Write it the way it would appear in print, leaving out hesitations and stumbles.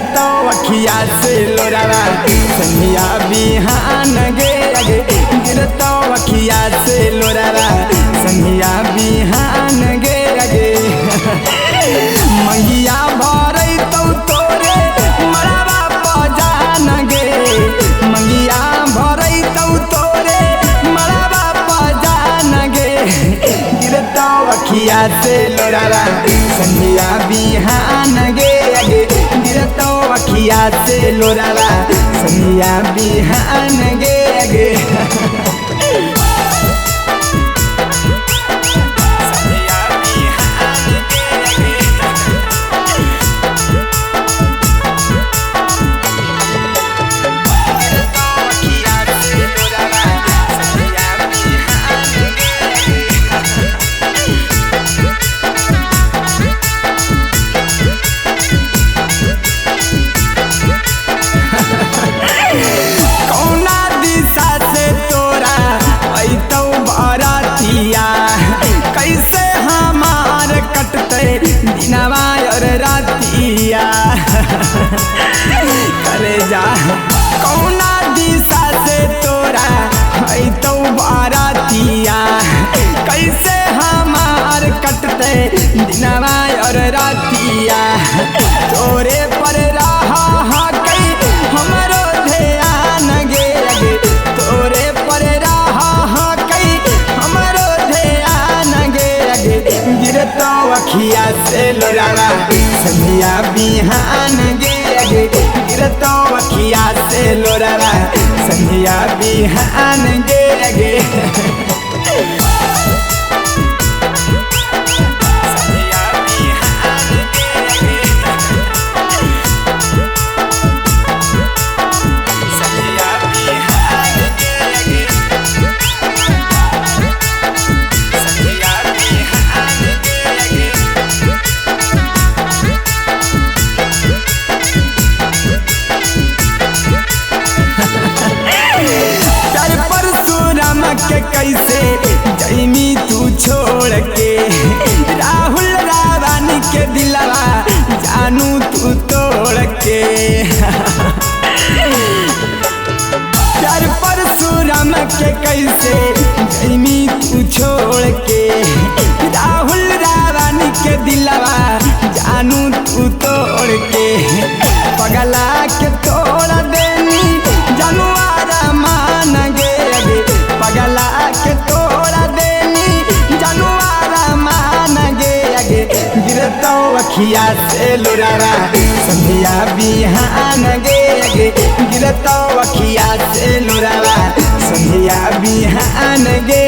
गिरतो अखिया से लोरावा संधिया बिहान गे गे गिरतो अखिया से लोरावा संधिया बिहान गे गे मैया भरई तो तोरे मरावा पजान गे मैया भरई तो तोरे मरावा पजान गे गिरतो अखिया से लोरावा संधिया बिहान गे गे गिरतो अखिया से लोरावा संधिया बिहान गे गे कैसे हमार कटते दिनवा और रातिया करे जा कौना दिशा से तोरा है तो बारातिया कैसे हमार कटते दिनवा और रातिया तोरे पर रहा कई हमरो ध्यान गे गे तोरे पर रहा कई हमरो गिरतो अखिया से लोरावा संधिया बिहान गे गे गिरतो अखिया से लोरावा संधिया बिहान गे गे के कैसे जैमी तू छोड़ के राहुल रावानी के दिलवा जानू तू तोड़ के प्यार परशुराम के कैसे जैमी तू छोड़ के राहुल रावानी के दिलवा जानू तू तोड़ के पगला के तोड़ देनी जनुआरा मान गे पगला के तोड़ा देनी जनुआरा मान गे गे गिरतो अखिया से लोरावा संधिया बिहान गे गे गिरतो अखिया से लोरावा संधिया बिहान गे